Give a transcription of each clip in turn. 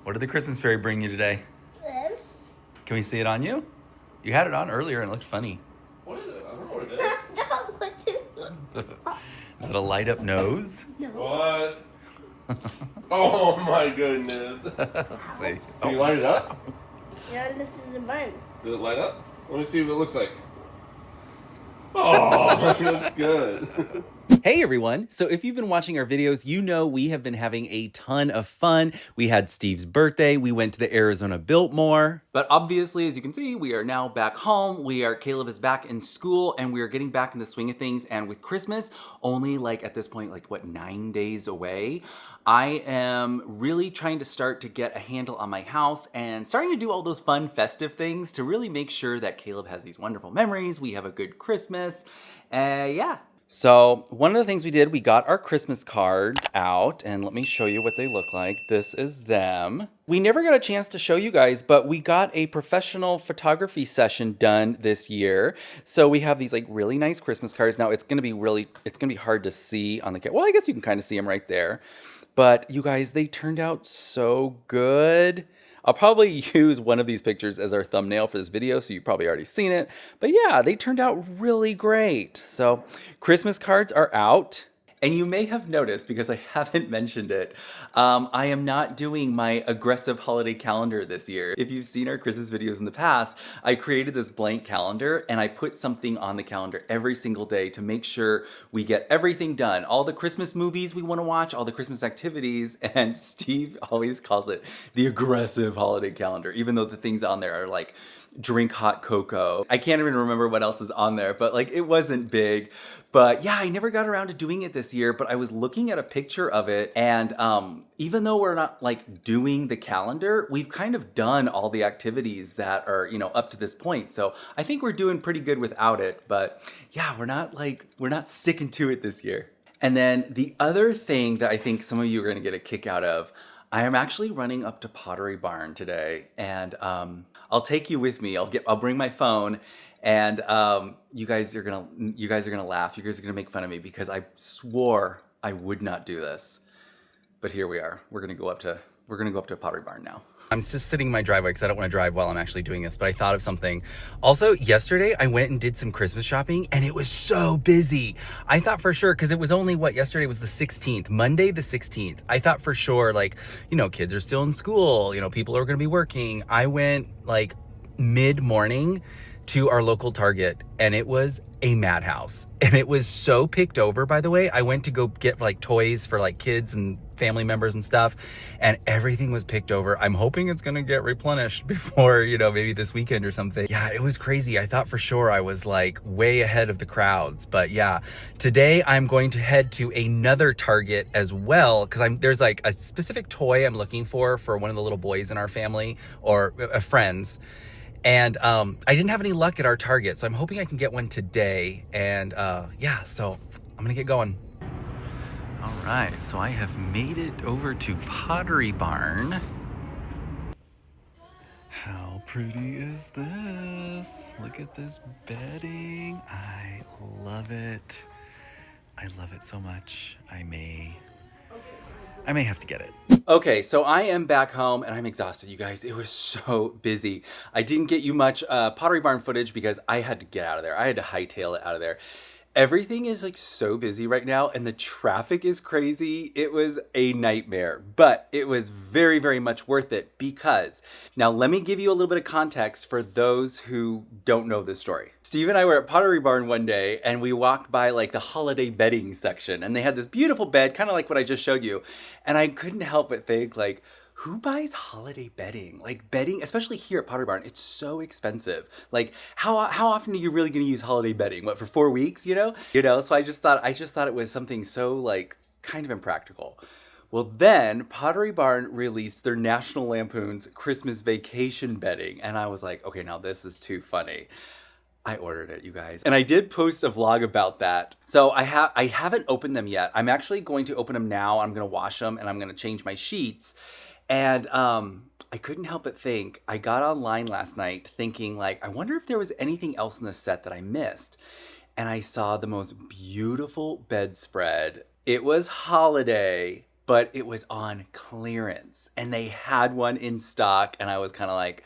What did the Christmas fairy bring you today? This. Can we see it on you? You had it on earlier and it looked funny. What is it? I don't know what it is. Don't look at me. Is it a light up nose? No. What? Oh my goodness. Let's see. Can you light it up? No, this is a bun. Does it light up? Let me see what it looks like. Oh, it looks good. Hey everyone! So if you've been watching our videos, you know we have been having a ton of fun. We had Steve's birthday, we went to the Arizona Biltmore. But obviously, as you can see, we are now back home. Caleb is back in school and we are getting back in the swing of things. And with Christmas, only at this point, 9 days away, I am really trying to start to get a handle on my house and starting to do all those fun festive things to really make sure that Caleb has these wonderful memories. We have a good Christmas. Yeah. So one of the things we did, we got our Christmas cards out, and let me show you what they look like. This is them. We never got a chance to show you guys, but we got a professional photography session done this year. So we have these really nice Christmas cards. Now it's gonna be hard to see on the camera. Well, I guess you can kind of see them right there. But you guys, they turned out so good. I'll probably use one of these pictures as our thumbnail for this video, so you've probably already seen it. But yeah, they turned out really great. So Christmas cards are out. And you may have noticed, because I haven't mentioned it, I am not doing my aggressive holiday calendar this year. If you've seen our Christmas videos in the past, I created this blank calendar and I put something on the calendar every single day to make sure we get everything done. All the Christmas movies we want to watch, all the Christmas activities, and Steve always calls it the aggressive holiday calendar, even though the things on there are drink hot cocoa. I can't even remember what else is on there, but it wasn't big. But yeah, I never got around to doing it this year, but I was looking at a picture of it, and even though we're not doing the calendar, we've kind of done all the activities that are, up to this point. So I think we're doing pretty good without it, but yeah, we're not sticking to it this year. And then the other thing that I think some of you are gonna get a kick out of, I am actually running up to Pottery Barn today, and I'll take you with me. I'll bring my phone, and you guys are gonna laugh. You guys are gonna make fun of me because I swore I would not do this, but here we are. We're gonna go up to Pottery Barn now. I'm just sitting in my driveway because I don't want to drive while I'm actually doing this, but I thought of something. Also, yesterday I went and did some Christmas shopping and it was so busy. I thought for sure, because it was only yesterday was the 16th, Monday the 16th. I thought for sure, kids are still in school, people are going to be working. I went mid-morning to our local Target and it was a madhouse. And it was so picked over, by the way. I went to go get toys for kids and family members and stuff, and everything was picked over. I'm hoping it's gonna get replenished before, maybe this weekend or something. Yeah, it was crazy. I thought for sure I was way ahead of the crowds, but yeah. Today I'm going to head to another Target as well, because there's a specific toy I'm looking for one of the little boys in our family, or friends. And I didn't have any luck at our Target, so I'm hoping I can get one today. And yeah, so I'm gonna get going. All right, so I have made it over to Pottery Barn. How pretty is this? Look at this bedding. I love it. I love it so much. I may have to get it. Okay, so I am back home and I'm exhausted, you guys. It was so busy. I didn't get you much Pottery Barn footage because I had to get out of there. I had to hightail it out of there. Everything is so busy right now and the traffic is crazy. It was a nightmare, but it was very, very much worth it because, now let me give you a little bit of context for those who don't know this story. Steve and I were at Pottery Barn one day and we walked by the holiday bedding section and they had this beautiful bed, kind of like what I just showed you. And I couldn't help but think who buys holiday bedding? Bedding, especially here at Pottery Barn, it's so expensive. How often are you really going to use holiday bedding? What, for 4 weeks, So I just thought it was something so kind of impractical. Well, then Pottery Barn released their National Lampoon's Christmas Vacation bedding. And I was like, okay, now this is too funny. I ordered it, you guys. And I did post a vlog about that. So I haven't opened them yet. I'm actually going to open them now. I'm going to wash them and I'm going to change my sheets. And I couldn't help but think, I got online last night thinking I wonder if there was anything else in the set that I missed. And I saw the most beautiful bedspread. It was holiday, but it was on clearance and they had one in stock. And I was kind of like,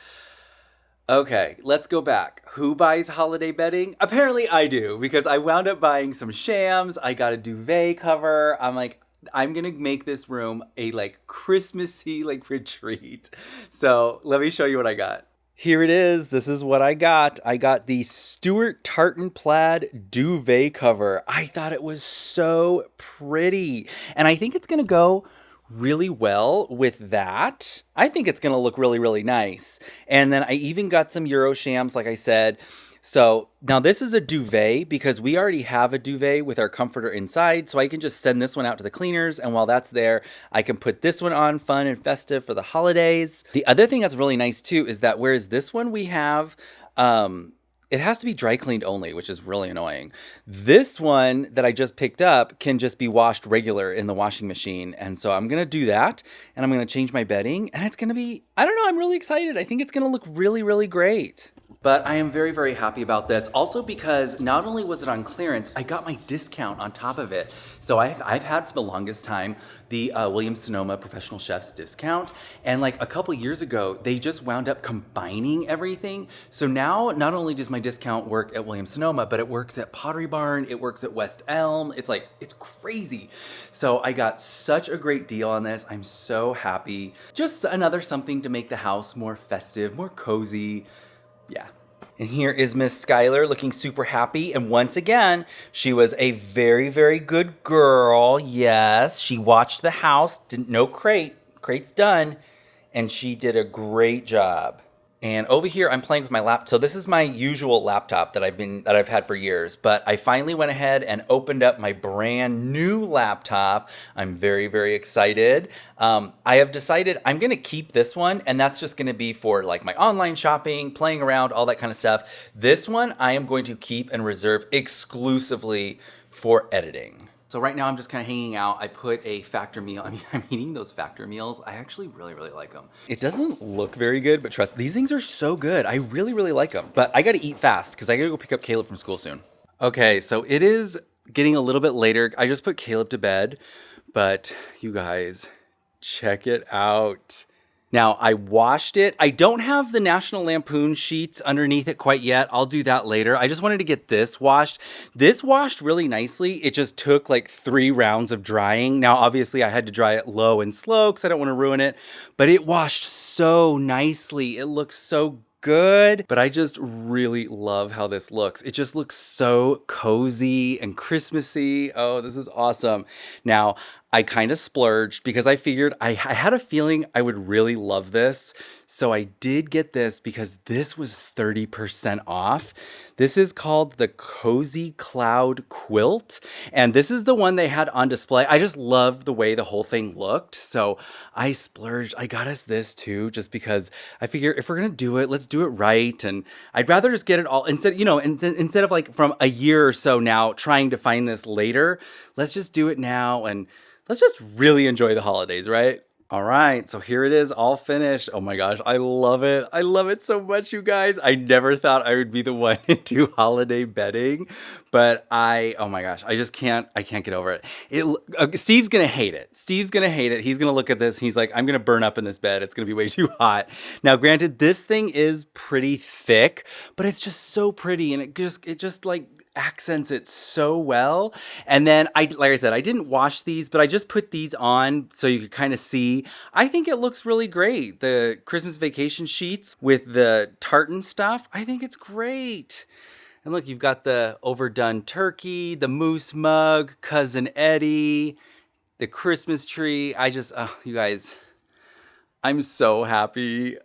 okay, let's go back. Who buys holiday bedding? Apparently I do, because I wound up buying some shams. I got a duvet cover. I'm like, I'm gonna make this room a like Christmassy like retreat. So let me show you what I got. Here it is. This is what I got. I got the Stuart Tartan Plaid duvet cover. I thought it was so pretty. And I think it's gonna go really well with that. I think it's going to look really, really nice. And then I even got some Euro shams, like I said. So now this is a duvet because we already have a duvet with our comforter inside. So I can just send this one out to the cleaners. And while that's there, I can put this one on fun and festive for the holidays. The other thing that's really nice too is that whereas this one we have, it has to be dry cleaned only, which is really annoying. This one that I just picked up can just be washed regular in the washing machine. And so I'm going to do that and I'm going to change my bedding and it's going to be, I don't know, I'm really excited. I think it's going to look really, really great. But I am very, very happy about this. Also because not only was it on clearance, I got my discount on top of it. So I've had for the longest time the Williams-Sonoma Professional Chef's discount. And like a couple years ago, they just wound up combining everything. So now not only does my discount work at Williams-Sonoma, but it works at Pottery Barn, it works at West Elm. It's like, it's crazy. So I got such a great deal on this. I'm so happy. Just another something to make the house more festive, more cozy. Yeah. And here is Miss Skylar looking super happy. And once again, she was a very, very good girl. Yes, she watched the house, didn't no crate. Crate's done. And she did a great job. And over here, I'm playing with my laptop. So this is my usual laptop that I've had for years. But I finally went ahead and opened up my brand new laptop. I'm very, very excited. I have decided I'm going to keep this one. And that's just going to be for like my online shopping, playing around, all that kind of stuff. This one I am going to keep and reserve exclusively for editing. So right now I'm just kind of hanging out. I put a factor meal. I mean, I'm eating those factor meals. I actually really, really like them. It doesn't look very good, but trust, these things are so good. I really, really like them. But I got to eat fast because I got to go pick up Caleb from school soon. Okay, so it is getting a little bit later. I just put Caleb to bed, but you guys, check it out. Now, I washed it. I don't have the National Lampoon sheets underneath it quite yet. I'll do that later. I just wanted to get this washed. This washed really nicely. It just took like 3 rounds of drying. Now, obviously, I had to dry it low and slow because I don't want to ruin it. But it washed so nicely. It looks so good, but I just really love how this looks. It just looks so cozy and Christmassy. Oh, this is awesome. Now, I kind of splurged because I figured I had a feeling I would really love this. So I did get this because this was 30% off. This is called the Cozy Cloud Quilt. And this is the one they had on display. I just loved the way the whole thing looked. So I splurged. I got us this too, just because I figure if we're going to do it, let's do it right. And I'd rather just get it all instead, instead of like from a year or so now trying to find this later, let's just do it now. And let's just really enjoy the holidays, right? All right, so here it is, all finished. Oh my gosh, I love it. I love it so much, you guys. I never thought I would be the one to do holiday bedding, but oh my gosh, I can't get over it. Steve's gonna hate it. Steve's gonna hate it. He's gonna look at this, and he's like, I'm gonna burn up in this bed. It's gonna be way too hot. Now, granted, this thing is pretty thick, but it's just so pretty, and it just like accents it so well. And then like I said, I didn't wash these, but I just put these on so you could kind of see. I think it looks really great. The Christmas vacation sheets with the tartan stuff, I think it's great. And look, you've got the overdone turkey, the moose mug, Cousin Eddie, the Christmas tree. You guys, I'm so happy.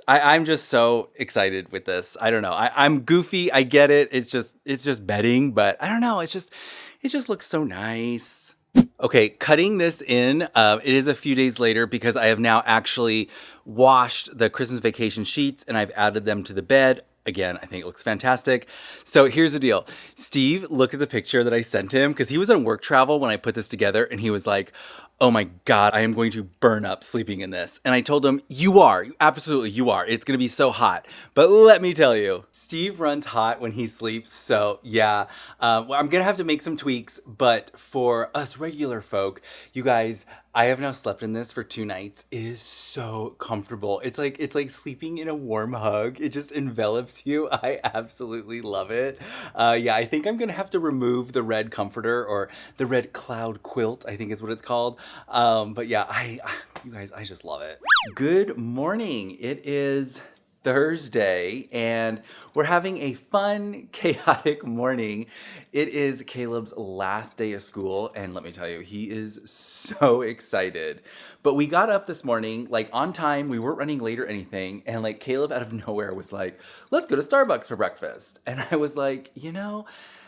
I'm just so excited with this. I don't know. I'm goofy. I get it. It's just bedding, but I don't know. It just looks so nice. Okay, cutting this in, it is a few days later because I have now actually washed the Christmas vacation sheets and I've added them to the bed. Again, I think it looks fantastic. So here's the deal. Steve looked at the picture that I sent him because he was on work travel when I put this together and he was like, oh my God, I am going to burn up sleeping in this. And I told him, you are. Absolutely, you are. It's going to be so hot. But let me tell you, Steve runs hot when he sleeps. So yeah, I'm going to have to make some tweaks. But for us regular folk, you guys, I have now slept in this for 2 nights. It is so comfortable. It's like sleeping in a warm hug. It just envelops you. I absolutely love it. Yeah, I think I'm gonna have to remove the red comforter or the red cloud quilt, I think is what it's called. But yeah, you guys, I just love it. Good morning. It is Thursday, and we're having a fun, chaotic morning. It is Caleb's last day of school, and let me tell you, he is so excited. But we got up this morning, like on time, we weren't running late or anything, and like Caleb out of nowhere was like, let's go to Starbucks for breakfast. And I was like,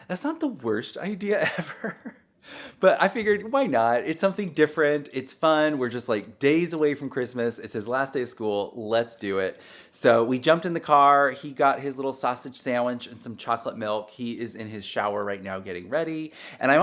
that's not the worst idea ever. But I figured, why not? It's something different. It's fun. We're just like days away from Christmas. It's his last day of school. Let's do it. So we jumped in the car. He got his little sausage sandwich and some chocolate milk. He is in his shower right now getting ready. And I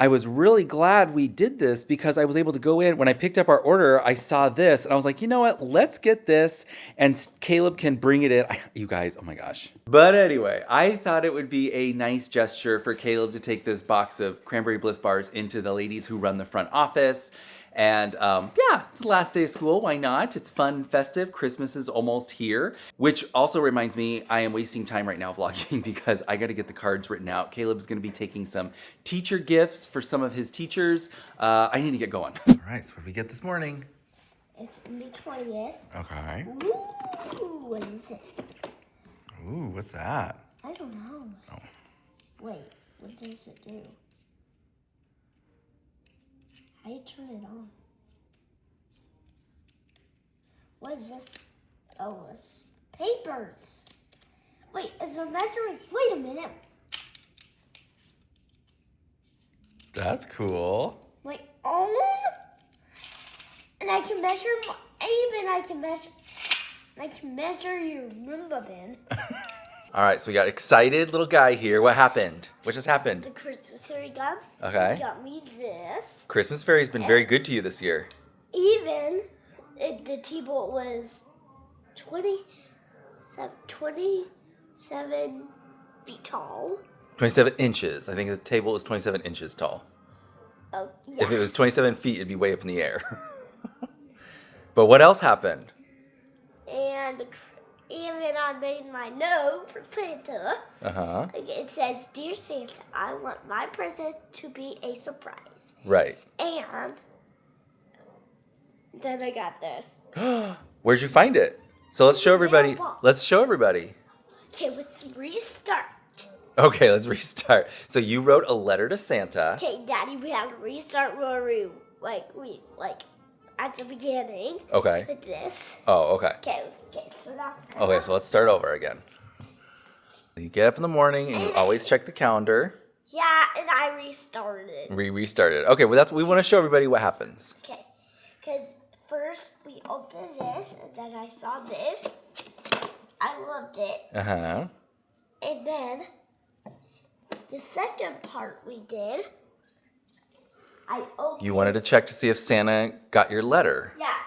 was really glad we did this because I was able to go in. When I picked up our order, I saw this and I was like, you know what? Let's get this and Caleb can bring it in. You guys, oh my gosh. But anyway, I thought it would be a nice gesture for Caleb to take this box of cranberry bliss bars into the ladies who run the front office. And yeah, it's the last day of school. Why not? It's fun and festive. Christmas is almost here, which also reminds me I am wasting time right now vlogging because I got to get the cards written out. Caleb's going to be taking some teacher gifts for some of his teachers. I need to get going. All right, so what did we get this morning? It's the 20th. Okay. Ooh, what is it? Ooh, what's that? I don't know. Oh. Wait, what does it do? How do you turn it on? What is this? Oh, it's papers. Wait, is a measuring? Wait a minute. That's cool. My own? And I can measure, I can measure your Roomba bin. All right, so we got excited little guy here. What happened? What just happened? The Christmas fairy gun. Okay. Got me this. Christmas fairy's been very good to you this year. Even the T-bolt was 27 feet tall. 27 inches. I think the table is 27 inches tall. Oh, yeah. If it was 27 feet, it'd be way up in the air. But what else happened? And even I made my note for Santa. Uh-huh. It says, "Dear Santa, I want my present to be a surprise." Right. And then I got this. Where'd you find it? So let's show everybody. Mailbox. Let's show everybody. Okay, let's restart. Okay, let's restart. So you wrote a letter to Santa. Okay, Daddy, we have to restart where we at the beginning. Okay. Like this. Oh, okay. Okay, so now. Okay, so let's start over again. You get up in the morning and you always check the calendar. Yeah, and I restarted. Restarted. Okay, well we want to show everybody what happens. Okay, because first we opened this, and then I saw this. I loved it. Uh-huh. And then the second part we did, I opened. You wanted to check to see if Santa got your letter. Yeah,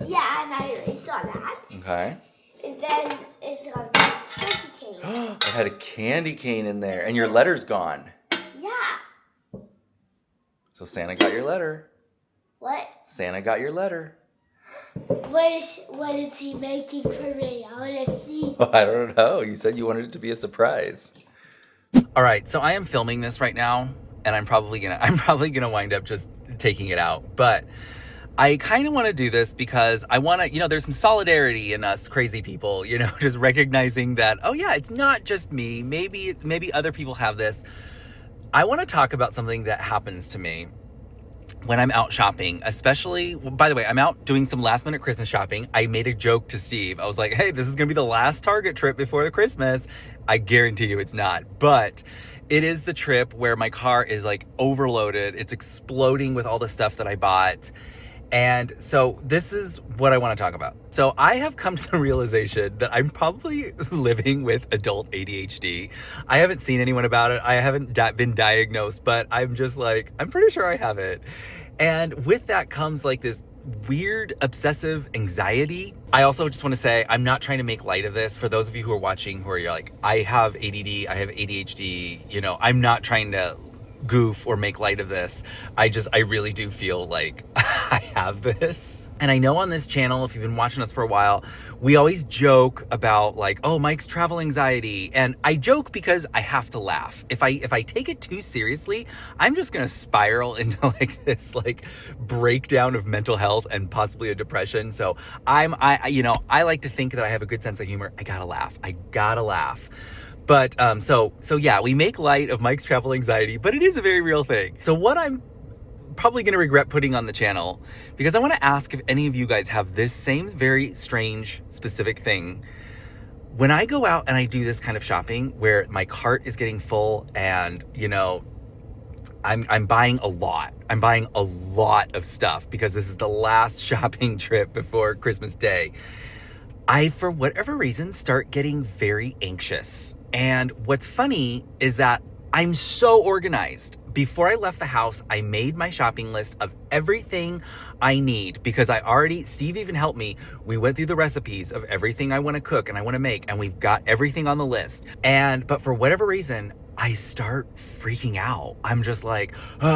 and I already saw that. Okay. And then it's got a candy cane. It had a candy cane in there, and your letter's gone. Yeah. So Santa got your letter. What? Santa got your letter. What is he making for me? I want to see. I don't know. You said you wanted it to be a surprise. All right, so I am filming this right now, and I'm probably gonna wind up just taking it out. But I kind of want to do this because I want to, there's some solidarity in us crazy people, just recognizing that, oh yeah, it's not just me. Maybe other people have this. I want to talk about something that happens to me when I'm out shopping, especially, by the way, I'm out doing some last minute Christmas shopping. I made a joke to Steve. I was like, hey, this is going to be the last Target trip before the Christmas. I guarantee you it's not, but it is the trip where my car is like overloaded. It's exploding with all the stuff that I bought. And so this is what I want to talk about. So I have come to the realization that I'm probably living with adult ADHD. I haven't seen anyone about it. I haven't been diagnosed, but I'm just like, I'm pretty sure I have it. And with that comes like this weird obsessive anxiety. I also just want to say, I'm not trying to make light of this. For those of you who are watching who are like, I have ADD, I have ADHD, I'm not trying to goof or make light of this. I really do feel like I have this. And I know on this channel, if you've been watching us for a while, we always joke about like, oh, Mike's travel anxiety. And I joke because I have to laugh. If I take it too seriously, I'm just gonna spiral into like this like breakdown of mental health and possibly a depression. So I like to think that I have a good sense of humor. I gotta laugh. But so yeah, we make light of Mike's travel anxiety, but it is a very real thing. So what I'm probably going to regret putting on the channel, because I want to ask if any of you guys have this same very strange specific thing. When I go out and I do this kind of shopping where my cart is getting full and, you know, I'm buying a lot. I'm buying a lot of stuff because this is the last shopping trip before Christmas Day. I, for whatever reason, start getting very anxious. And what's funny is that I'm so organized. Before I left the house, I made my shopping list of everything I need because Steve even helped me. We went through the recipes of everything I want to cook and I want to make, and we've got everything on the list. But for whatever reason, I start freaking out. I'm just like, and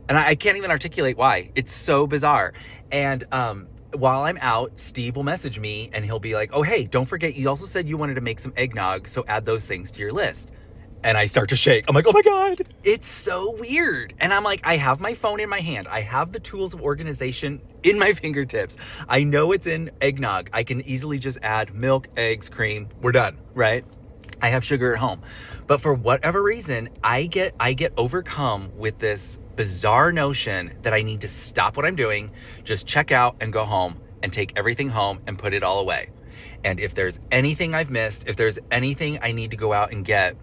I can't even articulate why. It's so bizarre. And, while I'm out, Steve will message me and he'll be like, oh, hey, don't forget, you also said you wanted to make some eggnog, so add those things to your list. And I start to shake. I'm like, oh my God, it's so weird. And I'm like, I have my phone in my hand. I have the tools of organization in my fingertips. I know it's in eggnog. I can easily just add milk, eggs, cream. We're done, right? I have sugar at home. But for whatever reason, I get overcome with this bizarre notion that I need to stop what I'm doing, just check out and go home and take everything home and put it all away. And if there's anything I've missed, if there's anything I need to go out and get,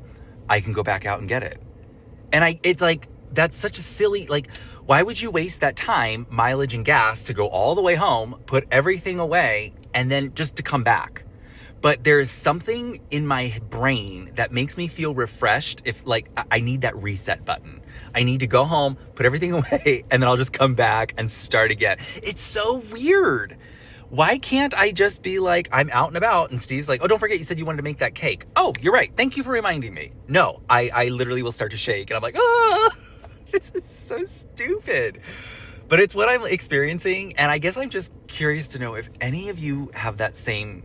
I can go back out and get it. And it's like, that's such a silly, like, why would you waste that time, mileage and gas to go all the way home, put everything away, and then just to come back? But there's something in my brain that makes me feel refreshed if like I need that reset button. I need to go home, put everything away, and then I'll just come back and start again. It's so weird. Why can't I just be like, I'm out and about, and Steve's like, oh, don't forget you said you wanted to make that cake. Oh, you're right. Thank you for reminding me. No, I literally will start to shake, and I'm like, this is so stupid. But it's what I'm experiencing, and I guess I'm just curious to know if any of you have that same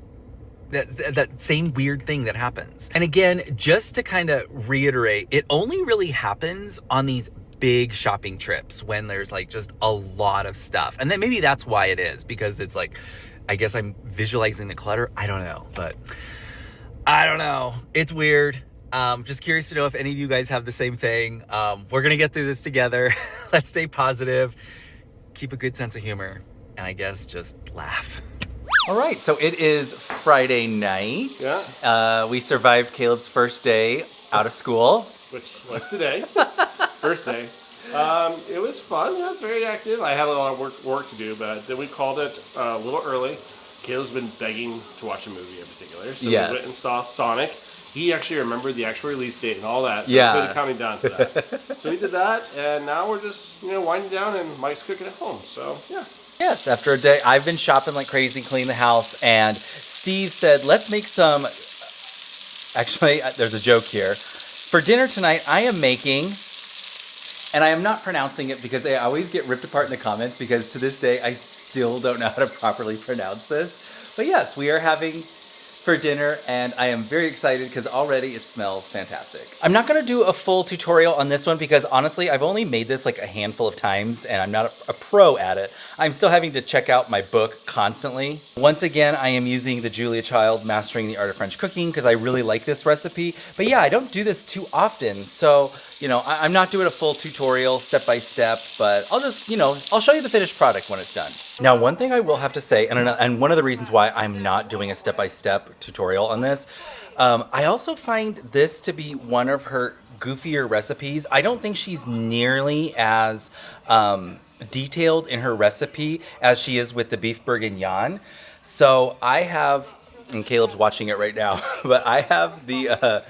weird thing that happens. And again, just to kind of reiterate, it only really happens on these big shopping trips when there's like just a lot of stuff. And then maybe that's why it is, because it's like, I guess I'm visualizing the clutter. I don't know, but I don't know. It's weird. Just curious to know if any of you guys have the same thing. We're going to get through this together. Let's stay positive, keep a good sense of humor, and I guess just laugh. All right, so it is Friday night. Yeah. We survived Caleb's first day out of school. Which was today. First day. It was fun. Yeah, it was very active. I had a lot of work to do, but then we called it a little early. Caleb's been begging to watch a movie in particular, so yes. We went and saw Sonic. He actually remembered the actual release date and all that, so yeah. we put it counting down to that. So we did that, and now we're just winding down, and Mike's cooking at home. So yeah. Yes, after a day, I've been shopping like crazy, cleaning the house, and Steve said, let's make some, actually, there's a joke here. For dinner tonight, I am making, and I am not pronouncing it because I always get ripped apart in the comments because to this day, I still don't know how to properly pronounce this. But yes, we are having for dinner, and I am very excited because already it smells fantastic. I'm not gonna do a full tutorial on this one because honestly, I've only made this like a handful of times and I'm not a pro at it. I'm still having to check out my book constantly. Once again, I am using the Julia Child Mastering the Art of French Cooking because I really like this recipe. But yeah, I don't do this too often. So, I'm not doing a full tutorial step by step, but I'll just, I'll show you the finished product when it's done. Now, one thing I will have to say, and one of the reasons why I'm not doing a step-by-step tutorial on this, I also find this to be one of her goofier recipes. I don't think she's nearly as detailed in her recipe as she is with the beef bourguignon. So I have, and Caleb's watching it right now, but I have the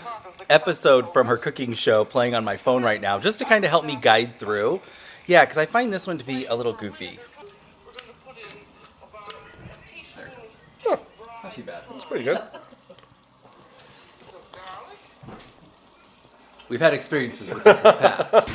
episode from her cooking show playing on my phone right now just to kind of help me guide through. Yeah, because I find this one to be a little goofy. Huh. Not too bad. It's pretty good. We've had experiences with this in the past.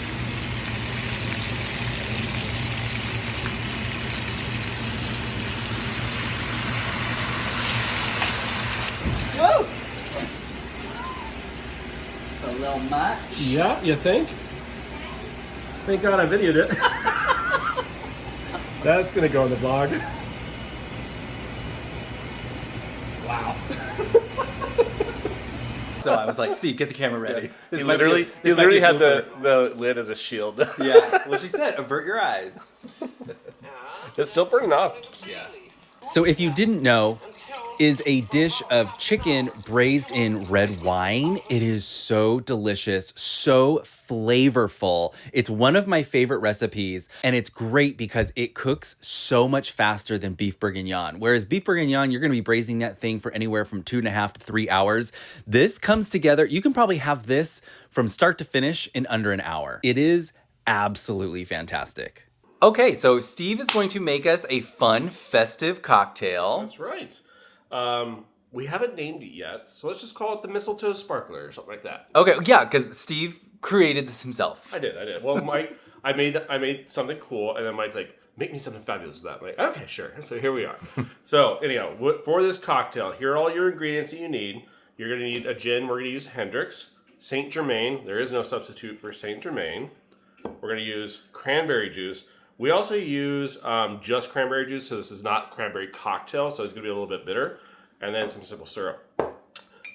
little much. Yeah, you think? Thank God I videoed it. That's gonna go in the vlog. Wow. So I was like, Steve, get the camera ready. He literally had the lid as a shield. Yeah. Well, she said, avert your eyes. It's still burning off. Yeah. So if you didn't know, is a dish of chicken braised in red wine. It is so delicious, so flavorful. It's one of my favorite recipes, and it's great because it cooks so much faster than beef bourguignon. Whereas beef bourguignon, you're gonna be braising that thing for anywhere from 2.5 to 3 hours. This comes together, you can probably have this from start to finish in under an hour. It is absolutely fantastic. Okay, so Steve is going to make us a fun, festive cocktail. That's right. We haven't named it yet, so let's just call it the mistletoe sparkler or something like that. Okay, yeah, because Steve created this himself. I did. Well, Mike, I made something cool, and then Mike's like, make me something fabulous with that. I'm like, okay, sure. So here we are. So anyhow, for this cocktail, here are all your ingredients that you need. You're going to need a gin. We're going to use Hendrick's. Saint Germain. There is no substitute for Saint Germain. We're going to use cranberry juice. We also use just cranberry juice, so this is not cranberry cocktail, so it's going to be a little bit bitter. And then some simple syrup.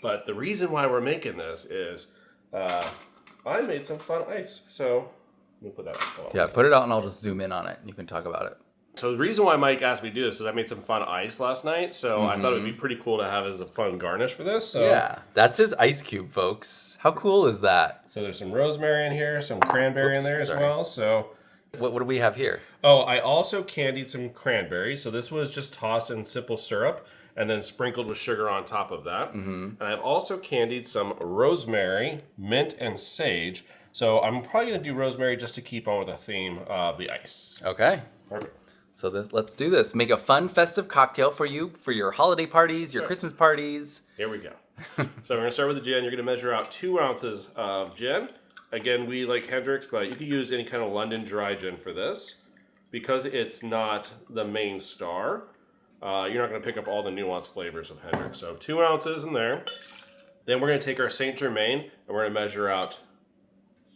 But the reason why we're making this is I made some fun ice. So let me put that on. Yeah, put it out and I'll just zoom in on it. You can talk about it. So the reason why Mike asked me to do this is I made some fun ice last night. So I thought it would be pretty cool to have as a fun garnish for this. So. Yeah, that's his ice cube, folks. How cool is that? So there's some rosemary in here, some cranberry in there as well. So what do we have here? Oh, I also candied some cranberries. So this was just tossed in simple syrup and then sprinkled with sugar on top of that. And I've also candied some rosemary, mint, and sage. So I'm probably going to do rosemary just to keep on with the theme of the ice. Okay. Perfect. So let's do this. Make a fun, festive cocktail for you, for your holiday parties, your Christmas parties. Here we go. So we're going to start with the gin. You're going to measure out 2 ounces of gin. Again, we like Hendrick's, but you could use any kind of London dry gin for this. Because it's not the main star, you're not going to pick up all the nuanced flavors of Hendrick's. So 2 ounces in there. Then we're going to take our Saint Germain and we're going to measure out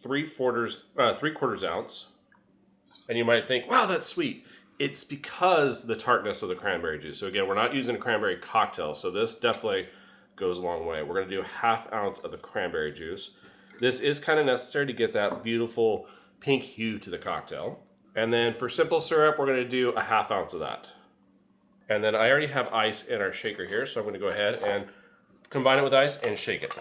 3/4 ounce. And you might think, wow, that's sweet. It's because the tartness of the cranberry juice. So again, we're not using a cranberry cocktail, so this definitely goes a long way. We're going to do 1/2 ounce of the cranberry juice. This is kind of necessary to get that beautiful pink hue to the cocktail. And then for simple syrup, we're going to do 1/2 ounce of that. And then I already have ice in our shaker here, so I'm going to go ahead and combine it with ice and shake it.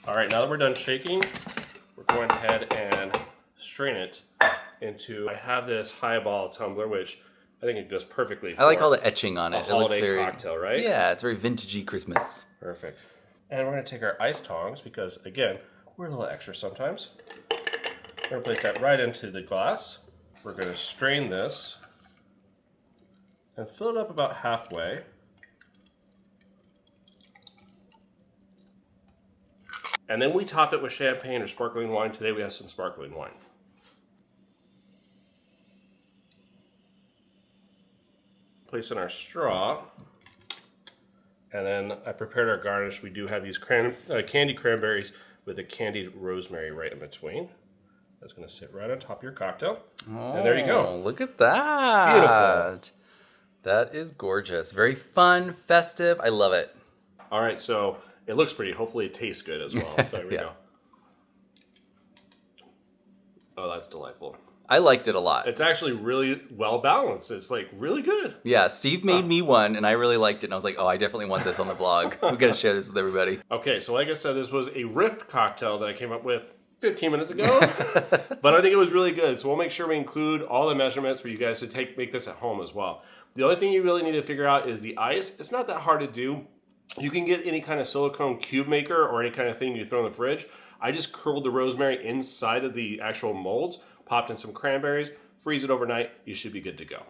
All right, now that we're done shaking, we're going ahead and strain it into, I have this highball tumbler, which I think it goes perfectly for I like all the etching on it. a holiday cocktail, right? Yeah, it's very vintagey Christmas. Perfect. And we're going to take our ice tongs, because again, we're a little extra sometimes. We're going to place that right into the glass. We're going to strain this and fill it up about halfway. And then we top it with champagne or sparkling wine. Today we have some sparkling wine. Place in our straw. And then I prepared our garnish. We do have these candied cranberries with a candied rosemary right in between. That's going to sit right on top of your cocktail. Oh, and there you go. Look at that. Beautiful. That is gorgeous. Very fun, festive. I love it. All right, so it looks pretty. Hopefully it tastes good as well. So there we go. Oh, that's delightful. I liked it a lot. It's actually really well balanced. It's like really good. Yeah, Steve made me one, and I really liked it. And I was like, oh, I definitely want this on the blog. We got to share this with everybody. Okay, so like I said, this was a Rift cocktail that I came up with 15 minutes ago. But I think it was really good. So we'll make sure we include all the measurements for you guys to make this at home as well. The only thing you really need to figure out is the ice. It's not that hard to do. You can get any kind of silicone cube maker or any kind of thing you throw in the fridge. I just curled the rosemary inside of the actual molds, popped in some cranberries, freeze it overnight. You should be good to go.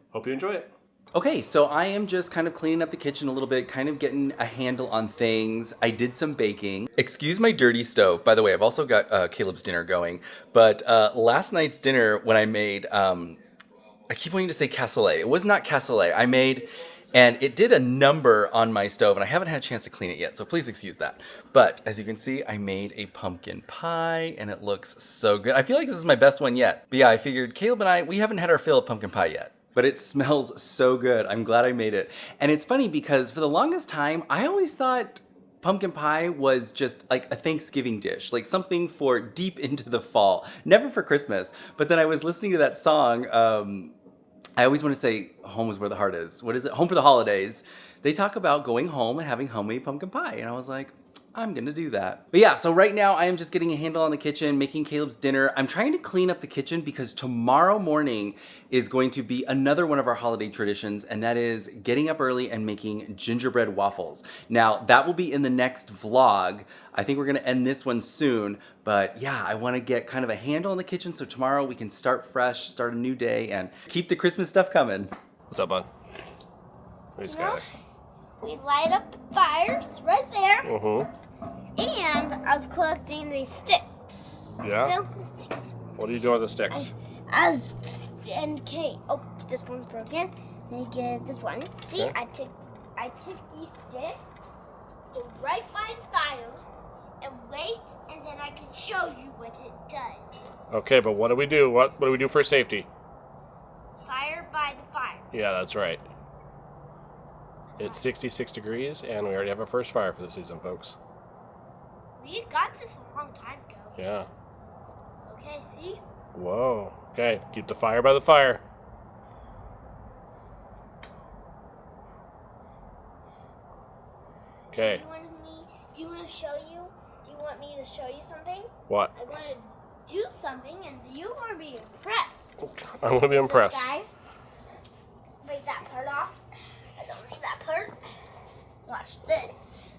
Hope you enjoy it. Okay, so I am just kind of cleaning up the kitchen a little bit, kind of getting a handle on things. I did some baking. Excuse my dirty stove. By the way, I've also got Caleb's dinner going. But last night's dinner, when I made I keep wanting to say cassoulet. It was not cassoulet. I made, and it did a number on my stove, and I haven't had a chance to clean it yet, so please excuse that. But as you can see, I made a pumpkin pie, and it looks so good. I feel like this is my best one yet. But yeah, I figured Caleb and we haven't had our fill of pumpkin pie yet. But it smells so good. I'm glad I made it. And it's funny because for the longest time, I always thought pumpkin pie was just like a Thanksgiving dish, like something for deep into the fall, never for Christmas. But then I was listening to that song, I always want to say home is where the heart is. What is it? Home for the holidays. They talk about going home and having homemade pumpkin pie. And I was like, I'm gonna do that. But yeah, so right now I am just getting a handle on the kitchen, making Caleb's dinner. I'm trying to clean up the kitchen because tomorrow morning is going to be another one of our holiday traditions, and that is getting up early and making gingerbread waffles. Now, that will be in the next vlog. I think we're gonna end this one soon, but yeah, I wanna get kind of a handle on the kitchen so tomorrow we can start fresh, start a new day, and keep the Christmas stuff coming. What's up, bud? Where's Skylar? We light up fires right there. Mm-hmm. And I was collecting these sticks. Yeah? You know, the sticks. What are you doing with the sticks? Okay. Oh, this one's broken. Let me get this one. See, Okay. I took these sticks, go right by the fire, and wait, and then I can show you what it does. Okay, but what do we do? What do we do for safety? Fire by the fire. Yeah, that's right. It's 66 degrees, and we already have our first fire for the season, folks. We got this a long time ago. Yeah. Okay, see? Whoa. Okay, keep the fire by the fire. Okay. Do you want to show you? Do you want me to show you something? What? I want to do something, and you're going to be impressed. I'm going to be impressed. So, guys, break that part off. I don't need that part. Watch this.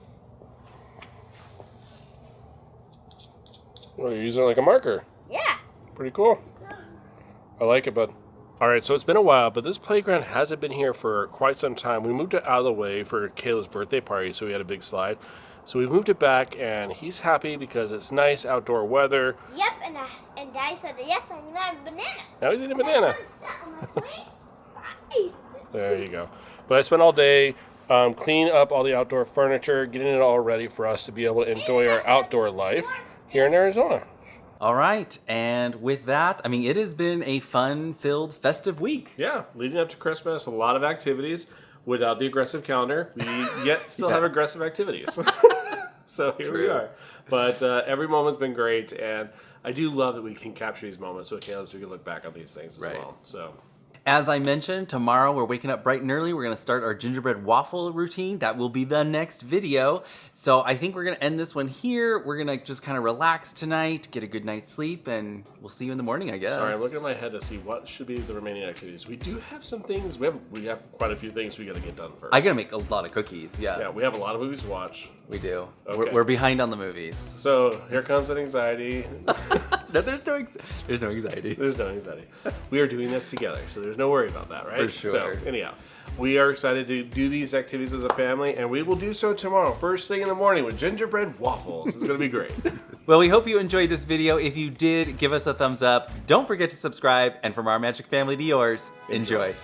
Well, you're using it like a marker. Yeah. Pretty cool. I like it, bud. All right, so it's been a while, but this playground hasn't been here for quite some time. We moved it out of the way for Caleb's birthday party, so we had a big slide. So we moved it back, and he's happy because it's nice outdoor weather. Yep, and Daddy said that, yes, I'm going to have a banana. Now he's eating a banana. Bye. There you go. But I spent all day cleaning up all the outdoor furniture, getting it all ready for us to be able to enjoy our outdoor life here in Arizona. All right, and with that, I mean, it has been a fun-filled, festive week. Yeah, leading up to Christmas, a lot of activities. Without the aggressive calendar, we yet still have aggressive activities. So here we are. But every moment's been great, and I do love that we can capture these moments with Caleb so we can look back on these things as well. So. As I mentioned, tomorrow we're waking up bright and early. We're going to start our gingerbread waffle routine. That will be the next video. So I think we're going to end this one here. We're going to just kind of relax tonight, get a good night's sleep, and we'll see you in the morning, I guess. Sorry, I'm looking at my head to see what should be the remaining activities. We do have some things. We have quite a few things we got to get done first. I got to make a lot of cookies, Yeah, we have a lot of movies to watch. We do. Okay. We're behind on the movies. So here comes an anxiety. No, there's no anxiety. There's no anxiety. We are doing this together, so there's no worry about that, right? For sure. So anyhow, we are excited to do these activities as a family, and we will do so tomorrow, first thing in the morning with gingerbread waffles. It's going to be great. Well, we hope you enjoyed this video. If you did, give us a thumbs up. Don't forget to subscribe, and from our magic family to yours, enjoy.